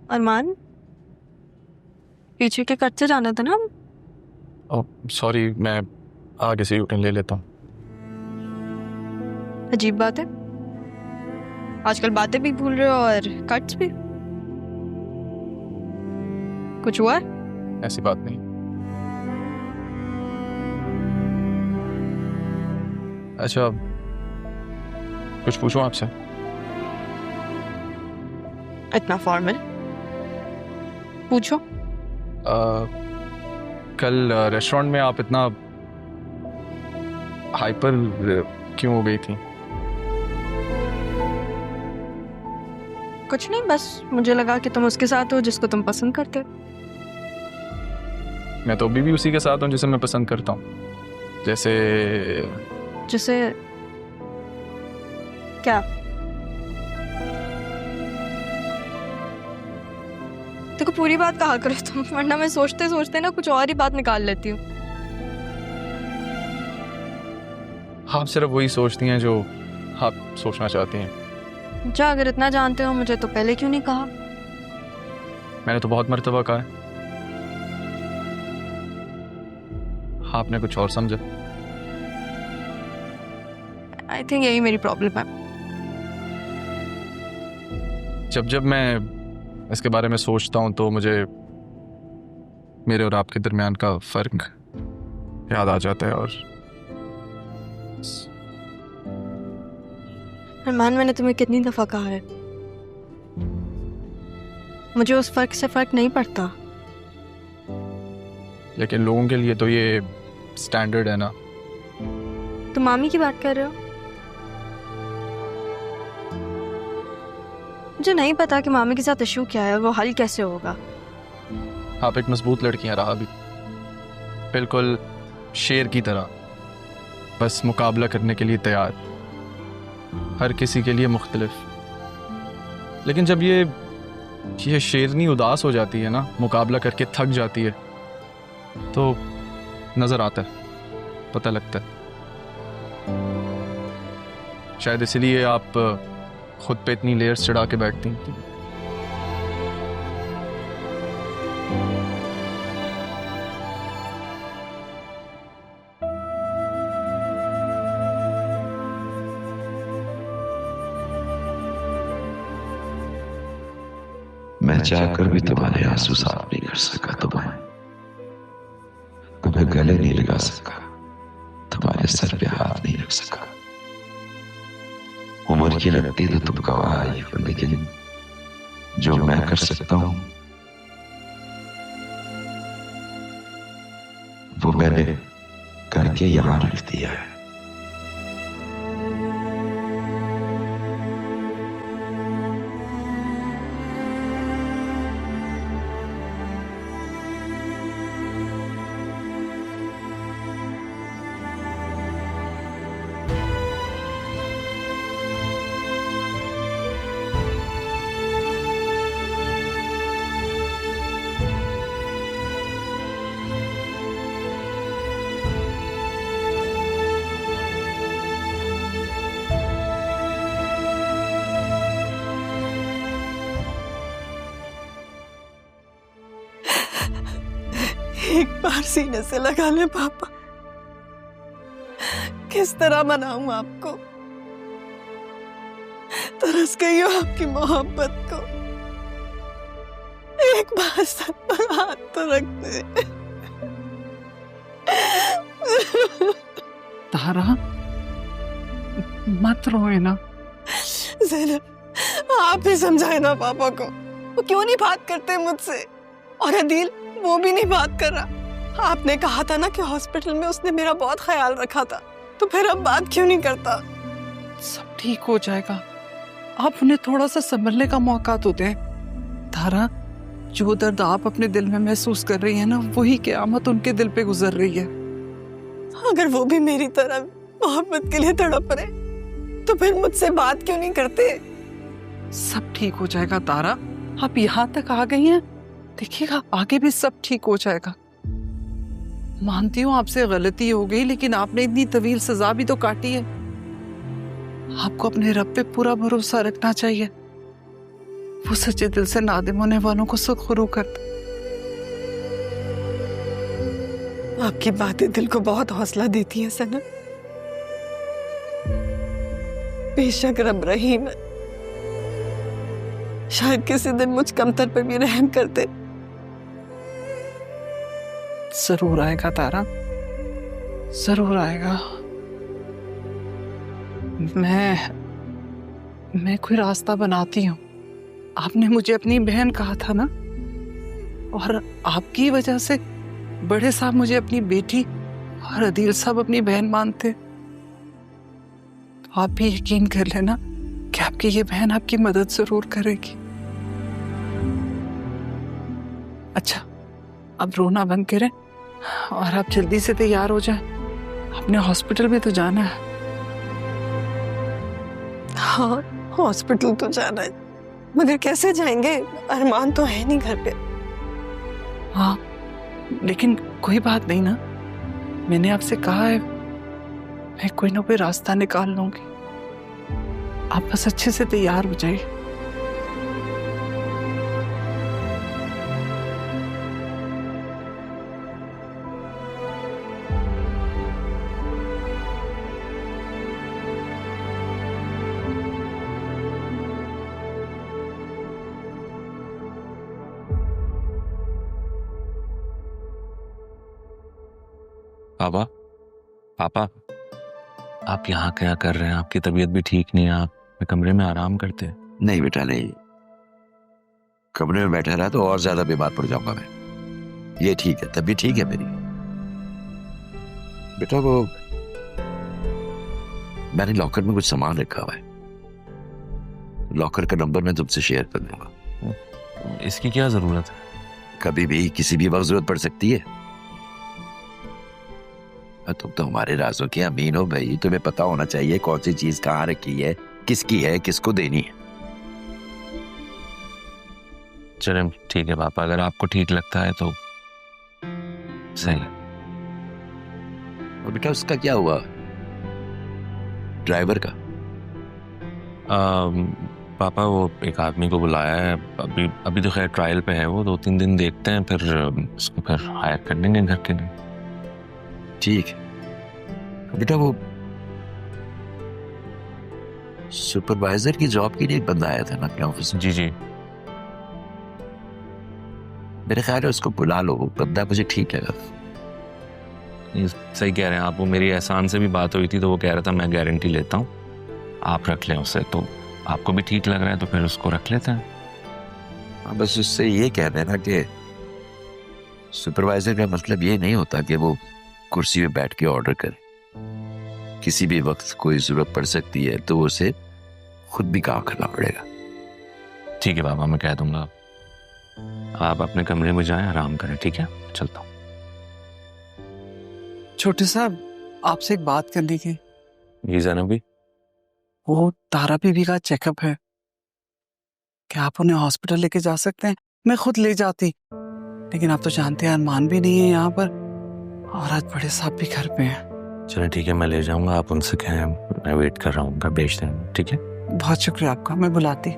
अरमान, पीछे के कट से जाना था ना। ओह सॉरी, मैं आगे से यूटर्न ले लेता हूँ। अजीब बात है, आजकल बातें भी भूल रहे हो और कट्स भी। कुछ हुआ? ऐसी बात नहीं। अच्छा, कुछ पूछूं आपसे? इतना फॉर्मल? पूछो। कल रेस्टोरेंट में आप इतना हाइपर क्यों हो गई थी? कुछ नहीं, बस मुझे लगा कि तुम उसके साथ हो जिसको तुम पसंद करते हो। मैं तो अभी भी उसी के साथ हूँ जिसे मैं पसंद करता हूँ। जैसे क्या? देखो, पूरी बात कहा करो तुम, वरना मैं सोचते सोचते ना कुछ और ही बात निकाल लेती हूँ। आप सिर्फ वही सोचती हैं जो आप सोचना चाहती हैं। अच्छा, अगर इतना जानते हो मुझे तो पहले क्यों नहीं कहा? मैंने तो बहुत मर्तबा कहा है, आपने कुछ और समझा। आई थिंक यही मेरी प्रॉब्लम है। जब जब मैं इसके बारे में सोचता हूँ तो मुझे मेरे और आपके दरमियान का फर्क याद आ जाता है। और अरमान, मैंने तुम्हें कितनी दफा कहा है, मुझे उस फर्क से फर्क नहीं पड़ता। लेकिन लोगों के लिए तो ये स्टैंडर्ड है ना। तुम मामी की बात कर रहे हो? मुझे नहीं पता कि मामी के साथ इशू क्या है, वो हल कैसे होगा। आप एक मजबूत लड़की हैं रहा भी, बिल्कुल शेर की तरह, बस मुकाबला करने के लिए तैयार, हर किसी के लिए मुख्तलिफ। लेकिन जब ये शेरनी उदास हो जाती है ना, मुकाबला करके थक जाती है, तो नजर आता है, पता लगता है। शायद इसलिए आप खुद पे इतनी लेयर्स चढ़ा के बैठती हैं। मैं चाहकर भी तुम्हारे आंसू साफ नहीं कर सका, तुम्हें गले नहीं लगा सका, तुम्हारे सर पे हाथ नहीं रख सका। उम्र की लगती तो तुम गवाह आई हो, लेकिन जो मैं कर सकता हूं वो मैंने करके यहां रख दिया है। एक बार सीने से लगा ले पापा, किस तरह मनाऊं आपको? तरस गई हो आपकी मोहब्बत को। एक बार सर पर हाथ तो रख दे। तारा, मत रोए ना। ज़ैनब, आप ही समझाए ना पापा को, वो क्यों नहीं बात करते मुझसे? और अदील, वो भी नहीं बात कर रहा। आपने कहा था ना कि हॉस्पिटल में उसने मेरा बहुत ख्याल रखा था, तो फिर अब बात क्यों नहीं करता? सब ठीक हो जाएगा, आप उन्हें थोड़ा सा संभलने का मौका तो दें। तारा, जो दर्द आप अपने दिल में महसूस कर रही है ना, वही क़यामत उनके दिल पे गुजर रही है। अगर वो भी मेरी तरह मोहब्बत के लिए तड़प रहे, तो फिर मुझसे बात क्यों नहीं करते? सब ठीक हो जाएगा तारा, आप यहाँ तक आ गई हैं, देखिएगा आगे भी सब ठीक हो जाएगा। मानती हूँ आपसे गलती हो गई, लेकिन आपने इतनी तवील सजा भी तो काटी है। आपको अपने रब पे पूरा भरोसा रखना चाहिए। वो सच्चे दिल से नादिम होने वालों को सुरखुरू करता। आपकी बातें दिल को बहुत हौसला देती हैं सनम। बेशक रब रहीम है, शायद किसी दिन मुझ कमतर पर भी रहम कर दे। जरूर आएगा तारा, जरूर आएगा। मैं कोई रास्ता बनाती हूँ। आपने मुझे अपनी बहन कहा था ना, और आपकी वजह से बड़े साहब मुझे अपनी बेटी और अदील साहब अपनी बहन मानते। तो आप भी यकीन कर लेना कि आपकी ये बहन आपकी मदद जरूर करेगी। अच्छा, अब रोना बंद करें और आप जल्दी से तैयार हो जाएं। आपने हॉस्पिटल भी तो जाना है। हाँ, हॉस्पिटल तो जाना है, मगर कैसे जाएंगे? अरमान तो है नहीं घर पे। हाँ, लेकिन कोई बात नहीं ना, मैंने आपसे कहा है मैं कोई ना कोई रास्ता निकाल लूंगी। आप बस अच्छे से तैयार हो जाइए। पापा, पापा, आप यहाँ क्या कर रहे हैं? आपकी तबीयत भी ठीक नहीं है, आप कमरे में आराम करते हैं। नहीं बेटा नहीं, कमरे में बैठा रहा तो और ज्यादा बीमार पड़ जाऊंगा मैं। ये ठीक है, तबीयत ठीक है मेरी। बेटा वो मैंने लॉकर में कुछ सामान रखा हुआ है, लॉकर का नंबर मैं तुमसे शेयर कर दूंगा। इसकी क्या जरूरत है? कभी भी किसी भी वक्त जरूरत पड़ सकती है। तुम तो हमारे राजों के अमीन हो भाई, तुम्हें पता होना चाहिए कौन सी चीज कहाँ रखी है, किसकी है, किसको देनी है। चलें ठीक है पापा, अगर आपको ठीक लगता है तो सही है। और बेटा उसका क्या हुआ, ड्राइवर का? पापा वो एक आदमी को बुलाया है, अभी तो खैर ट्रायल पे है वो, 2-3 दिन देखते हैं, फिर उसको फिर हायर कर देंगे घर के लिए। ठीक है बेटा, वो सुपरवाइजर की जॉब के लिए एक बंदा आया था ना अपने ऑफिस में। जी जी, मेरे ख्याल है उसको बुला लो, वो बंदा मुझे ठीक लगा। ये सही कह रहे हैं आप। वो मेरी एहसान से भी बात हुई थी तो वो कह रहा था मैं गारंटी लेता हूँ, आप रख लें उसे। तो आपको भी ठीक लग रहा है तो फिर उसको रख लेते हैं। हाँ, बस उससे ये कह देना कि सुपरवाइजर का मतलब ये नहीं होता कि वो कुर्सी पे बैठ के ऑर्डर करे। किसी भी वक्त कोई जरूरत पड़ सकती है तो उसे खुद भी काम करना पड़ेगा। ठीक है बाबा, मैं कह दूंगा। आप अपने कमरे में जाएं, आराम करें। ठीक है, चलता हूँ। छोटे साहब, आपसे एक बात करनी थी। जी ज़ैनबी। वो तारा बीबी का चेकअप है, क्या आप उन्हें हॉस्पिटल लेके जा सकते हैं? मैं खुद ले जाती, लेकिन आप तो जानते हैं अरमान भी नहीं है यहाँ पर, और आज बड़े साहब भी घर पे हैं। चलो ठीक है, मैं ले जाऊंगा। आप उनसे कहें मैं वेट कर रहा हूँ, उनका भेज दें। ठीक है, बहुत शुक्रिया आपका, मैं बुलाती।